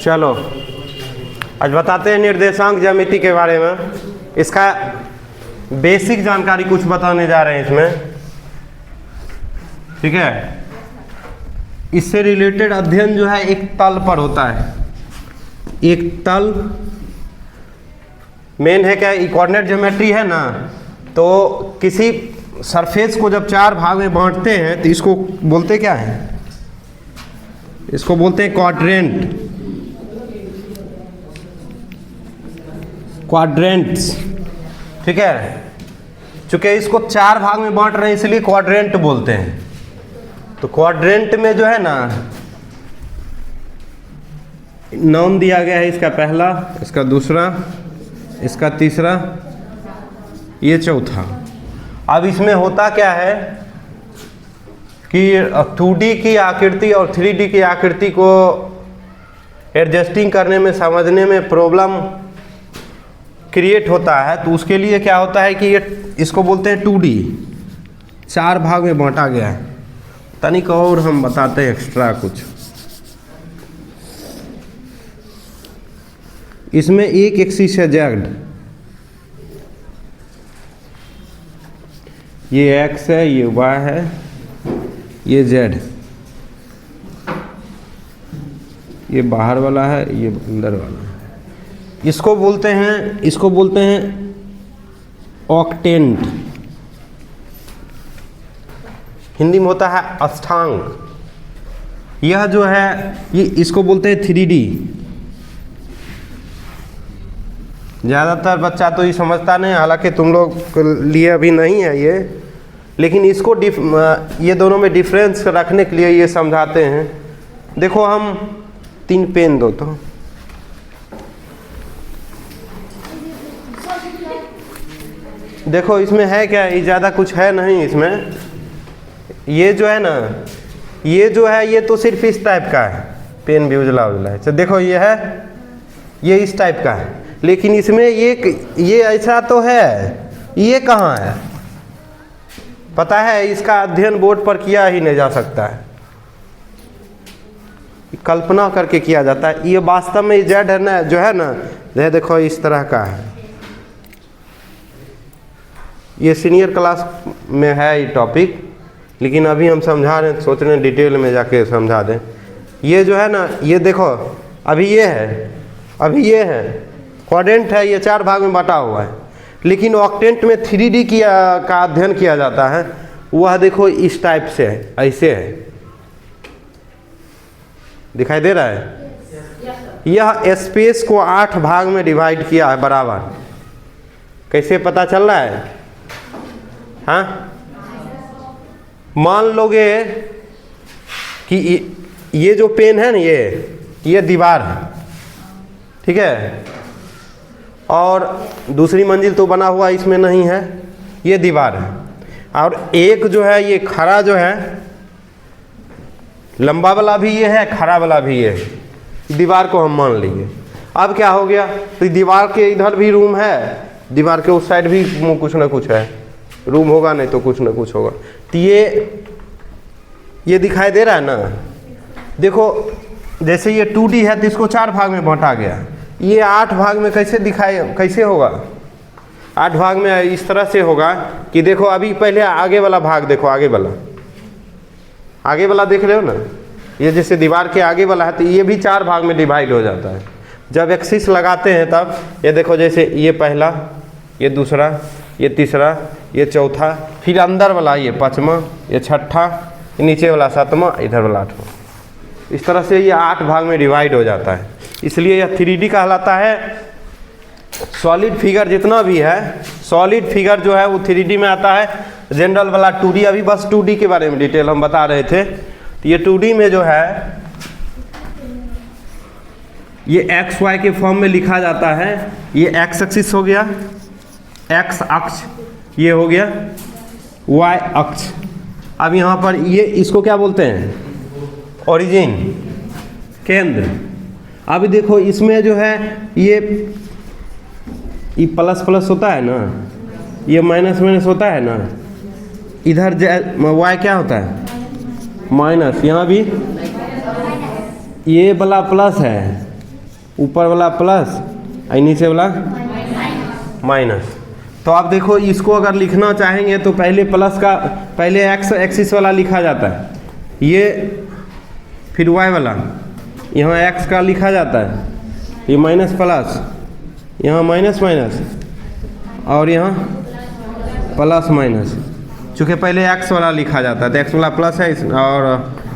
चलो आज बताते हैं निर्देशांक ज्यामिति के बारे में। इसका बेसिक जानकारी कुछ बताने जा रहे हैं इसमें, ठीक है। इससे रिलेटेड अध्ययन जो है एक तल पर होता है। एक तल मेन है क्या, कोऑर्डिनेट ज्योमेट्री है ना, तो किसी सरफेस को जब चार भाग में बांटते हैं तो इसको बोलते क्या है, इसको बोलते हैं क्वाड्रेंट, क्वाड्रेंट्स, ठीक है। चूंकि इसको चार भाग में बांट रहे हैं इसलिए क्वाड्रेंट बोलते हैं। तो क्वाड्रेंट में जो है ना नाम दिया गया है, इसका पहला, इसका दूसरा, इसका तीसरा, ये चौथा। अब इसमें होता क्या है कि 2D की आकृति और 3D की आकृति को एडजस्टिंग करने में, समझने में प्रॉब्लम क्रिएट होता है। तो उसके लिए क्या होता है कि ये इसको बोलते हैं 2D, चार भाग में बांटा गया है। तनिक और हम बताते हैं एक्स्ट्रा कुछ। इसमें एक एक्सिस है जेड, ये एक्स है, ये वाई है, ये जेड, ये बाहर वाला है, ये अंदर वाला है। इसको बोलते हैं ऑक्टेंट, हिंदी में होता है अष्टांग। यह जो है ये इसको बोलते हैं 3D। ज़्यादातर बच्चा तो ये समझता नहीं, हालांकि तुम लोग के लिए अभी नहीं है ये, लेकिन इसको ये दोनों में डिफरेंस रखने के लिए ये समझाते हैं। देखो हम 3 पेन दो तो देखो इसमें है क्या, ये ज़्यादा कुछ है नहीं इसमें। ये जो है ना, ये जो है ये तो सिर्फ इस टाइप का है, पेन भी उजला उजला है। तो देखो ये है, ये इस टाइप का है, लेकिन इसमें ये ऐसा तो है, ये कहाँ है पता है। इसका अध्ययन बोर्ड पर किया ही नहीं जा सकता है, कल्पना करके किया जाता है। ये वास्तव में जेड है ना, जो है ना, ये देखो इस तरह का है। ये सीनियर क्लास में है ये टॉपिक, लेकिन अभी हम समझा रहे हैं, सोच रहे हैं डिटेल में जाके समझा दें। ये जो है ना, ये देखो अभी ये है, अभी ये है क्वाड्रेंट है, ये चार भाग में बांटा हुआ है। लेकिन ऑक्टेंट में 3D का अध्ययन किया जाता है। वह देखो इस टाइप से है, ऐसे है, दिखाई दे रहा है। यह स्पेस को 8 भाग में डिवाइड किया है बराबर। कैसे पता चल रहा है, हाँ, मान लोगे कि ये जो पेन है ना, ये दीवार है, ठीक है, और दूसरी मंजिल तो बना हुआ इसमें नहीं है, ये दीवार है। और एक जो है ये खड़ा जो है, लंबा वाला भी ये है, खड़ा वाला भी ये है, दीवार को हम मान लिए। अब क्या हो गया, तो दीवार के इधर भी रूम है, दीवार के उस साइड भी कुछ ना कुछ है, रूम होगा नहीं तो कुछ ना कुछ होगा। तो ये दिखाई दे रहा है ना। देखो जैसे ये 2D है तो इसको 4 भाग में बांटा गया, ये 8 भाग में कैसे होगा। 8 भाग में इस तरह से होगा कि देखो अभी पहले आगे वाला भाग देखो, आगे वाला देख रहे हो ना, ये जैसे दीवार के आगे वाला है, तो ये भी 4 भाग में डिवाइड हो जाता है। जब एक्सिस लगाते हैं तब ये देखो, जैसे ये पहला, ये दूसरा, ये तीसरा, ये चौथा, फिर अंदर वाला ये 5वां, ये 6ठा, नीचे वाला 7वां, इधर वाला 8वां। इस तरह से ये 8 भाग में डिवाइड हो जाता है, इसलिए यह 3D कहलाता है। सॉलिड फिगर जितना भी है, सॉलिड फिगर जो है वो 3D में आता है। जनरल वाला 2D, अभी बस 2D के बारे में डिटेल हम बता रहे थे। तो ये 2D में जो है ये XY के फॉर्म में लिखा जाता है। ये एक्स एक्सिस हो गया, एक्स अक्ष, ये हो गया Y अक्ष। अब यहाँ पर ये इसको क्या बोलते हैं, ओरिजिन, केंद्र। अब देखो इसमें जो है ये प्लस प्लस होता है ना, ये माइनस माइनस होता है ना, इधर Y क्या होता है, माइनस। यहाँ भी ये वाला प्लस है, ऊपर वाला प्लस और नीचे वाला माइनस। तो आप देखो इसको अगर लिखना चाहेंगे तो पहले प्लस का पहले एक्स एक्सिस वाला लिखा जाता है, ये फिर वाई वाला, यहाँ एक्स का लिखा जाता है, ये माइनस प्लस, यहाँ माइनस माइनस और यहाँ प्लस माइनस। चूँकि पहले एक्स वाला लिखा जाता है तो एक्स वाला प्लस है और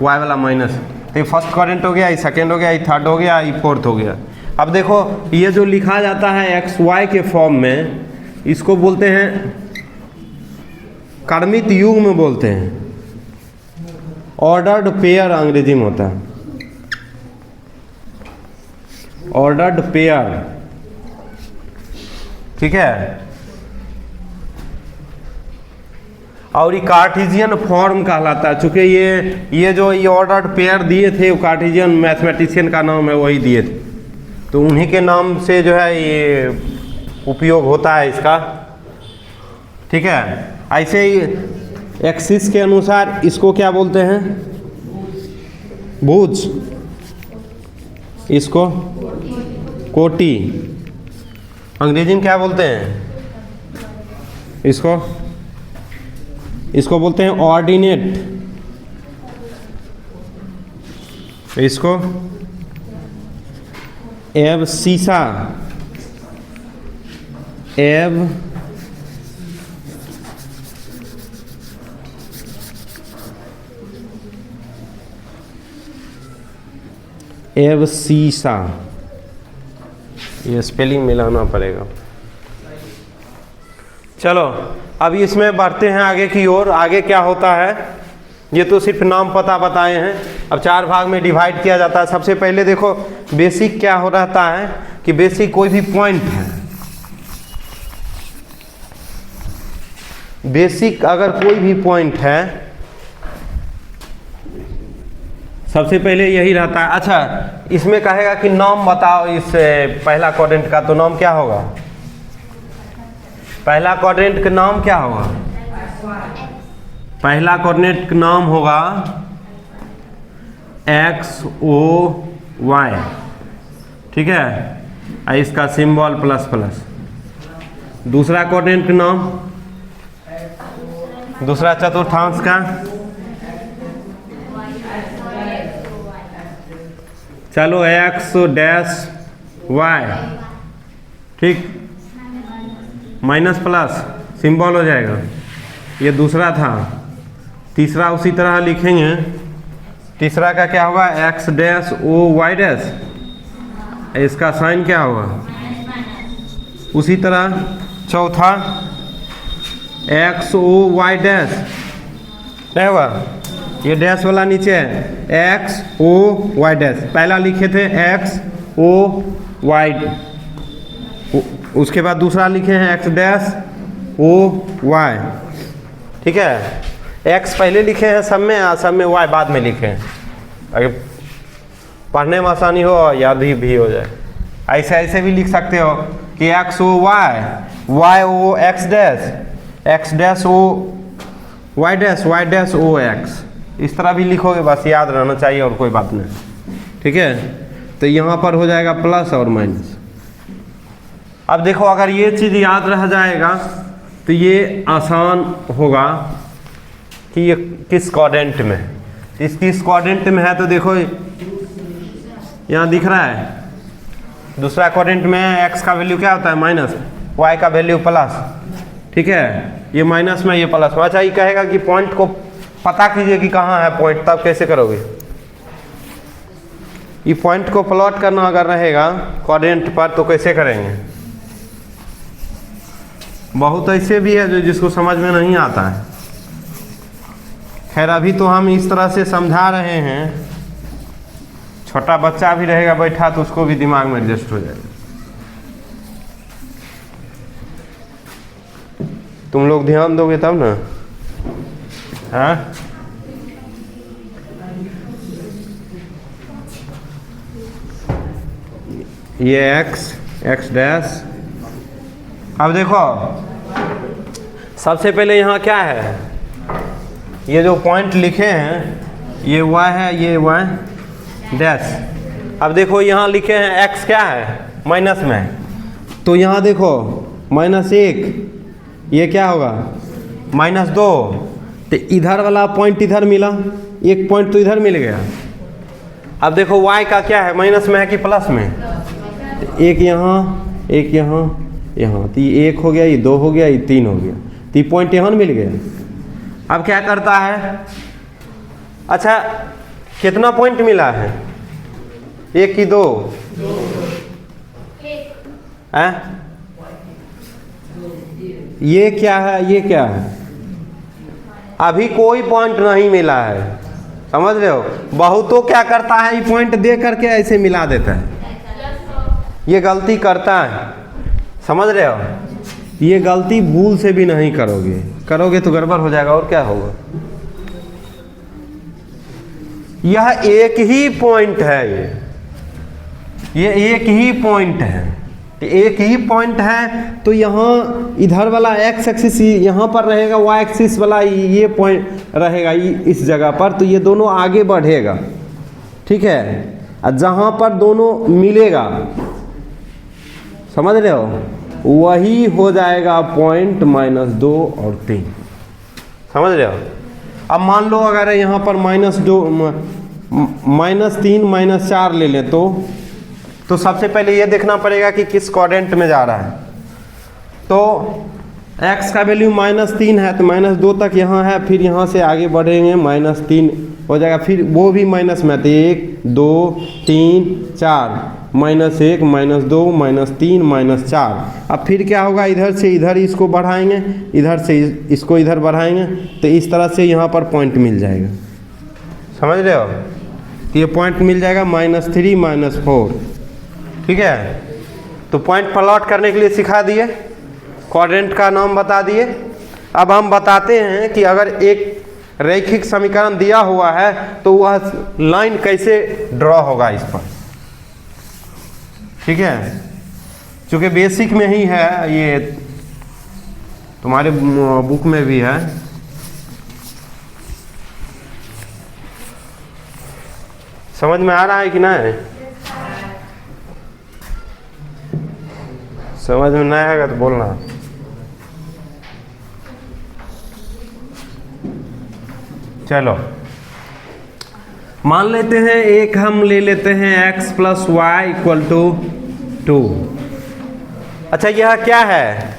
वाई वाला माइनस। तो ये फर्स्ट क्वाड्रेंट हो गया, ये सेकेंड हो गया, ये थर्ड हो गया, ये फोर्थ हो गया। अब देखो ये जो लिखा जाता है एक्स वाई के फॉर्म में, इसको बोलते हैं क्रमित युग्म बोलते हैं, ऑर्डर्ड पेयर अंग्रेजी में होता है, ऑर्डर्ड पेयर, ठीक है। और ये कार्टेशियन फॉर्म कहलाता है, चूँकि ये जो ये ऑर्डर्ड पेयर दिए थे वो कार्टेशियन मैथमेटिशियन का नाम है, वही दिए थे, तो उन्हीं के नाम से जो है ये उपयोग होता है इसका, ठीक है। ऐसे ही एक्सिस के अनुसार इसको क्या बोलते हैं, भुज, इसको कोटि, अंग्रेजी में क्या बोलते हैं इसको बोलते हैं ऑर्डिनेट, इसको एबसीसा, एबसीसा, ये स्पेलिंग मिलाना पड़ेगा। चलो अब इसमें बढ़ते हैं आगे की ओर। आगे क्या होता है, ये तो सिर्फ नाम पता बताए हैं। अब 4 भाग में डिवाइड किया जाता है। सबसे पहले देखो बेसिक क्या हो रहता है कि बेसिक कोई भी पॉइंट है, बेसिक अगर कोई भी पॉइंट है, सबसे पहले यही रहता है। अच्छा, इसमें कहेगा कि नाम बताओ इस पहला क्वाड्रेंट का, तो नाम क्या होगा, पहला क्वाड्रेंट का नाम क्या होगा, पहला कोऑर्डिनेट का नाम होगा एक्स ओ वाई, ठीक है, और इसका सिंबल प्लस प्लस। दूसरा कोऑर्डिनेट का नाम, दूसरा चतुर्थांश का, चलो एक्स डैश वाई, ठीक, माइनस प्लस सिंबल हो जाएगा, ये दूसरा था। तीसरा उसी तरह लिखेंगे, तीसरा का क्या होगा, x dash o y dash, इसका साइन क्या होगा, उसी तरह चौथा एक्स ओ वाई डैश, क्या होगा, ये डैश वाला नीचे है, एक्स ओ वाई डैश, पहला लिखे थे एक्स ओ वाई, उसके बाद दूसरा लिखे हैं एक्स डैश ओ वाई, ठीक है। एक्स पहले लिखे हैं सब में वाई बाद में लिखे हैं, अगर पढ़ने में आसानी हो और याद भी हो जाए। ऐसे भी लिख सकते हो कि x o y, y o x dash o y dash o x, इस तरह भी लिखोगे, बस याद रहना चाहिए और कोई बात नहीं, ठीक है। तो यहाँ पर हो जाएगा प्लस और माइनस। अब देखो अगर ये चीज़ याद रह जाएगा तो ये आसान होगा कि ये किस क्वाड्रेंट में, इस किस क्वाड्रेंट में है। तो देखो यहाँ दिख रहा है, दूसरा क्वाड्रेंट में एक्स का वैल्यू क्या होता है माइनस, वाई का वैल्यू प्लस, ठीक है, ये माइनस में ये प्लस। अच्छा, ये कहेगा कि पॉइंट को पता कीजिए कि कहाँ है पॉइंट, तब कैसे करोगे, ये पॉइंट को प्लॉट करना अगर रहेगा क्वाड्रेंट पर तो कैसे करेंगे। बहुत ऐसे भी है जो जिसको समझ में नहीं आता है। खैर अभी तो हम इस तरह से समझा रहे हैं, छोटा बच्चा भी रहेगा बैठा तो उसको भी दिमाग में एडजस्ट हो जाएगा। तुम लोग ध्यान दोगे तब ना, हाँ। ये एक्स डैश। अब देखो सबसे पहले यहाँ क्या है, ये जो पॉइंट लिखे हैं ये वाई है, ये वाई डैश। अब देखो यहाँ लिखे हैं x क्या है माइनस में, तो यहाँ देखो -1, ये क्या होगा -2, तो इधर वाला पॉइंट इधर मिला, एक पॉइंट तो इधर मिल गया। अब देखो y का क्या है, माइनस में है कि प्लस में, एक यहाँ एक यहाँ यहाँ, तो ये 1 हो गया, ये 2 हो गया, ये 3 हो गया, तो ये पॉइंट यहाँ मिल गया। अब क्या करता है, अच्छा कितना पॉइंट मिला है, 1 कि 2 है? ये क्या है, ये क्या है, अभी कोई पॉइंट नहीं मिला है, समझ रहे हो। बहुतों क्या करता है, ये पॉइंट दे करके ऐसे मिला देता है, ये गलती करता है, समझ रहे हो। ये गलती भूल से भी नहीं करोगे, करोगे तो गड़बड़ हो जाएगा और क्या होगा। यह एक ही पॉइंट है, ये एक ही पॉइंट है, एक ही पॉइंट है, तो यहाँ इधर वाला x एक्सिस यहाँ पर रहेगा, y एक्सिस वाला ये पॉइंट रहेगा इस जगह पर, तो ये दोनों आगे बढ़ेगा, ठीक है। और जहाँ पर दोनों मिलेगा, समझ रहे हो, वही हो जाएगा पॉइंट -2 और 3, समझ रहे हो। अब मान लो अगर यहाँ पर -3 -4 ले लें तो सबसे पहले ये देखना पड़ेगा कि किस क्वाड्रेंट में जा रहा है। तो x का वैल्यू -3 है, तो -2 तक यहाँ है, फिर यहाँ से आगे बढ़ेंगे -3 हो जाएगा, फिर वो भी माइनस में, तो 1 2 3 4, -1 -2 -3 -4। अब फिर क्या होगा, इधर से इधर इसको बढ़ाएंगे, इधर से इसको इधर बढ़ाएंगे, तो इस तरह से यहाँ पर पॉइंट मिल जाएगा, समझ रहे हो। तो ये पॉइंट मिल जाएगा -3 -4, ठीक है। तो पॉइंट प्लॉट करने के लिए सिखा दिए, क्वाड्रेंट का नाम बता दिए। अब हम बताते हैं कि अगर एक रैखिक समीकरण दिया हुआ है तो वह लाइन कैसे ड्रॉ होगा इस पर, ठीक है। क्योंकि बेसिक में ही है, ये तुम्हारे बुक में भी है। समझ में आ रहा है कि नहीं? समझ में नहीं आएगा तो बोलना। चलो मान लेते हैं एक हम ले लेते हैं x + y = 2। अच्छा यह क्या है,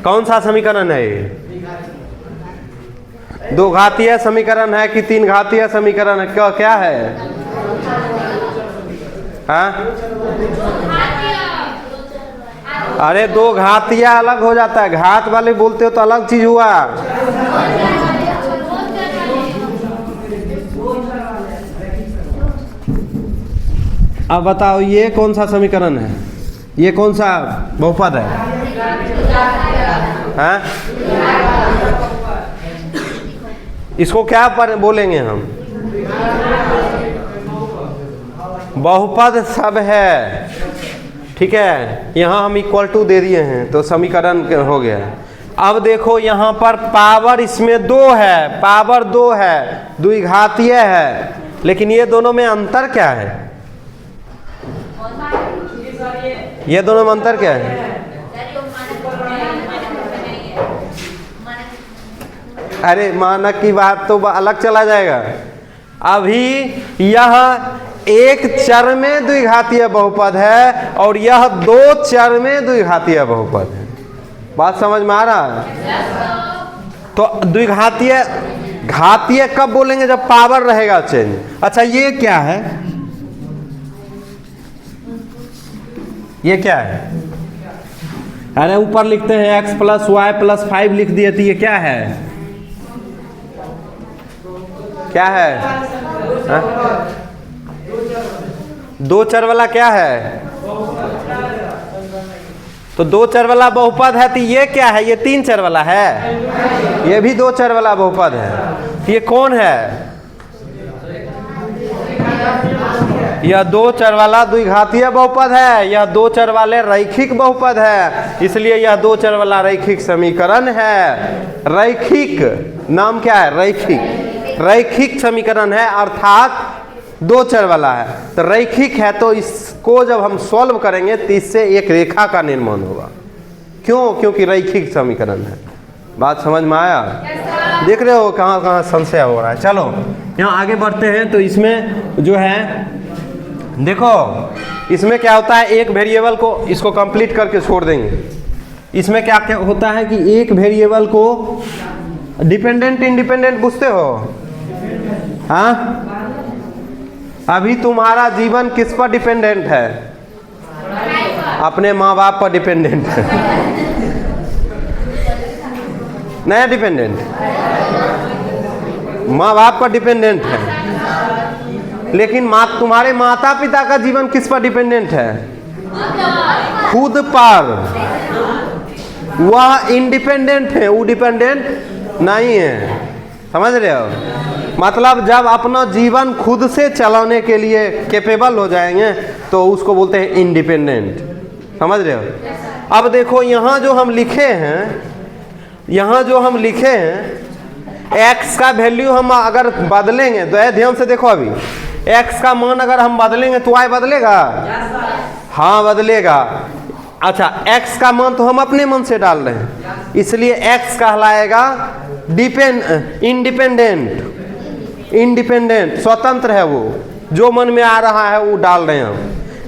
कौन सा समीकरण है ये? 2 घातीय समीकरण है कि 3 घातीय समीकरण है? क्या है? हाँ? अरे 2 घातीय अलग हो जाता है, घात वाले बोलते हो तो अलग चीज हुआ। अब बताओ ये कौन सा समीकरण है, ये कौन सा बहुपद है? हाँ? इसको क्या पर बोलेंगे हम? बहुपद सब है, ठीक है। यहाँ हम = दे दिए हैं तो समीकरण हो गया। अब देखो यहाँ पर पावर इसमें 2 है, पावर 2 है, द्विघातीय है, लेकिन ये दोनों में अंतर क्या है? ये दोनों में अंतर क्या है? अरे मानक की बात तो अलग चला जाएगा। अभी यह एक चर में द्विघातीय बहुपद है और यह 2 चर में द्विघातीय बहुपद है। बात समझ में आ रहा है? तो द्विघातीय घातीय कब बोलेंगे? जब पावर रहेगा चेंज। अच्छा ये क्या है, ये क्या है? अरे ऊपर लिखते हैं x + y + 5 लिख दिए, तो ये क्या है? क्या है? हा? 2 चर वाला क्या है? तो 2 चर वाला बहुपद है, तो ये क्या है? ये 3 चर वाला है, ये भी 2 चर वाला बहुपद है। तो ये कौन है? यह 2 चर वाला द्विघातीय बहुपद है, यह 2 चर वाले रैखिक बहुपद है, इसलिए यह 2 चर वाला रैखिक समीकरण है। रैखिक नाम क्या है? रैखिक, रैखिक समीकरण है, अर्थात दो चर वाला है तो रैखिक है, तो इसको जब हम सॉल्व करेंगे तो इससे एक रेखा का निर्माण होगा। क्यों? क्योंकि रैखिक समीकरण है। बात समझ में आया? देख रहे हो कहाँ कहाँ संशय हो रहा है। चलो यहाँ आगे बढ़ते हैं। तो इसमें जो है देखो, इसमें क्या होता है, एक वेरिएबल को इसको कंप्लीट करके छोड़ देंगे। इसमें क्या क्या होता है कि एक वेरिएबल को डिपेंडेंट इंडिपेंडेंट बुझते हो? हाँ, अभी तुम्हारा जीवन किस पर डिपेंडेंट है? अपने माँ बाप पर डिपेंडेंट है। नया डिपेंडेंट माँ बाप पर डिपेंडेंट है, लेकिन तुम्हारे माता पिता का जीवन किस पर डिपेंडेंट है? खुद पर। वह इंडिपेंडेंट है, वो डिपेंडेंट नहीं है। समझ रहे हो? मतलब जब अपना जीवन खुद से चलाने के लिए कैपेबल हो जाएंगे तो उसको बोलते हैं इंडिपेंडेंट। समझ रहे हो? अब देखो यहाँ जो हम लिखे हैं, यहाँ जो हम लिखे हैं, x का वैल्यू हम अगर बदलेंगे तो ध्यान से देखो, अभी x का मान अगर हम बदलेंगे तो y बदलेगा? हाँ बदलेगा। अच्छा, x का मान तो हम अपने मन से डाल रहे हैं, इसलिए x कहलाएगा इंडिपेंडेंट, स्वतंत्र है, वो जो मन में आ रहा है वो डाल रहे हैं हम।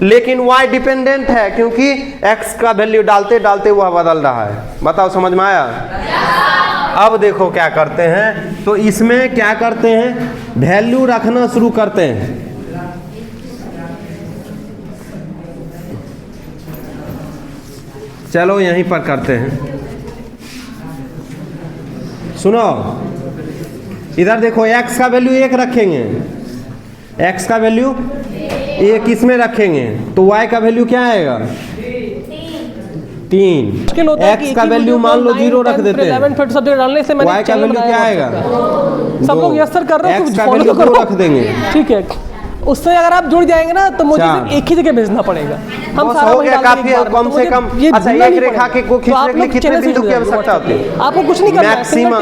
लेकिन y डिपेंडेंट है, क्योंकि x का वैल्यू डालते डालते वह बदल रहा है। बताओ समझ में आया? अब देखो क्या करते हैं, तो इसमें क्या करते हैं, वैल्यू रखना शुरू करते हैं। चलो यहीं पर करते हैं। सुनो, इधर देखो, x का वैल्यू 1 रखेंगे, x का वैल्यू 1 इसमें रखेंगे तो y का वैल्यू क्या आएगा? 3। x का वैल्यू मान लो 0 रख देते हैं, y का वैल्यू क्या आएगा? सब लोग यस सर कर रहे हो, x का वैल्यू 2 रख देंगे। ठीक है, उससे अगर आप जुड़ जाएंगे ना तो मुझे सिर्फ एक ही जगह भेजना पड़ेगा। हम सारा हो गया काफी है, कम से कम। अच्छा, एक रेखा के को खींचने के लिए कितने बिंदु की आवश्यकता होती है? आपको कुछ नहीं करना है, मैक्सिमम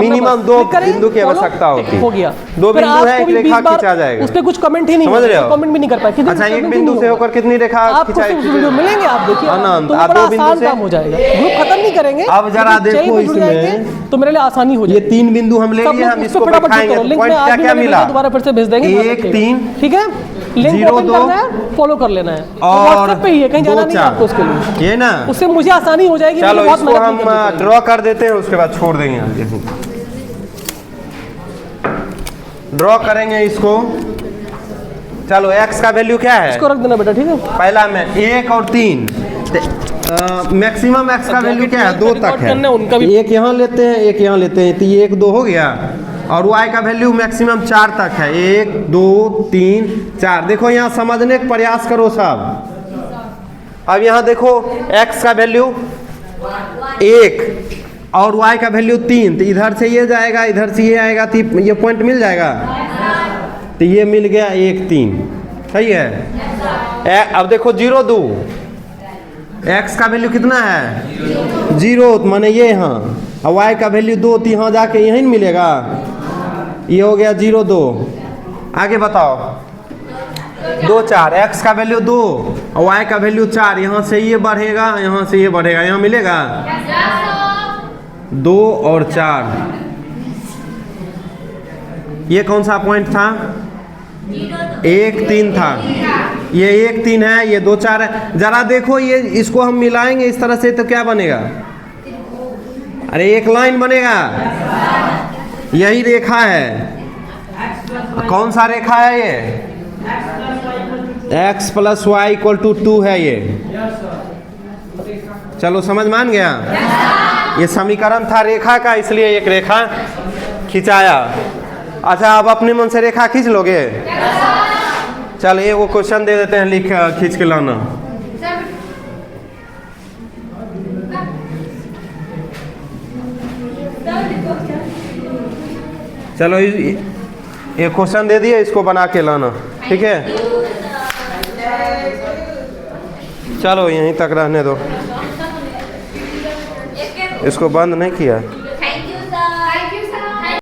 मिनिमम 2 बिंदु की आवश्यकता होती है। हो गया, 2 बिंदु है, एक रेखा खींचा जाएगा। उस पे कुछ कमेंट ही नहीं, समझ रहे हो? कमेंट भी नहीं कर पाए। अच्छा, एक बिंदु से होकर कितनी रेखा खिंचाएगी? वीडियो मिलेंगे, आप देखिए, अनंत। तो बड़ा आसान काम हो जाएगा। ग्रुप खत्म नहीं करेंगे, अब जरा देखो इसमें, तो मेरे लिए आसानी हो जाएगी। ये 3 बिंदु हम ले लिए, हम इसको दिखाएंगे। पॉइंट क्या क्या मिला? दोबारा फिर से भेज देंगे। 1 3, ठीक है, लिंक ओपन करना है, फॉलो कर लेना है, और व्हाट्सएप पे ही है, कहीं जाना नहीं है आपको उसके लिए। ये ना, उससे मुझे आसानी हो जाएगी। चलो इसको हम ड्रॉ कर देते हैं, उसके बाद छोड़ देंगे। ड्रॉ करेंगे इसको। चलो x का वैल्यू क्या है? इसको रख देना बेटा, ठीक है। पहला में 1 और 3, मैक्सिमम x का वैल्यू क्या है? 2 तक है। एक यहाँ लेते हैं, एक यहाँ लेते हैं, तो ये 1 2 हो गया। और y का वैल्यू मैक्सिमम 4 तक है। 1 2 3 4। देखो यहाँ समझने का प्रयास करो सब। अब यहाँ देखो, x का वैल्यू 1 और y का वैल्यू 3, तो इधर से ये जाएगा, इधर से ये आएगा, तो ये पॉइंट मिल जाएगा। तो ये मिल गया 1 3, सही है। अब देखो 0 2, x का वैल्यू कितना है? 0, माने ये यहाँ, और y का वैल्यू 2, तो यहाँ जाके यहीं मिलेगा। ये हो गया 0 2। आगे बताओ, 2 4, x का वैल्यू 2 और y का वैल्यू 4, यहाँ से ये बढ़ेगा, यहाँ से ये बढ़ेगा, यहाँ मिलेगा 2 और 4। ये कौन सा पॉइंट था? 1 3 था। ये 1 3 है, ये 2 4 है। जरा देखो, ये इसको हम मिलाएंगे इस तरह से तो क्या बनेगा? अरे एक लाइन बनेगा, यही रेखा है। कौन सा रेखा है ये? x + y = 2 है ये। चलो समझ मान गया? ये समीकरण था रेखा का, इसलिए एक रेखा खिंचाया। अच्छा, अब अपने मन से रेखा खींच लोगे? चल ये वो क्वेश्चन दे देते हैं, लिख खींच के लाना। चलो ये क्वेश्चन दे दिए, इसको बना के लाना, ठीक है? चलो यहीं तक रहने दो, इसको बंद नहीं किया।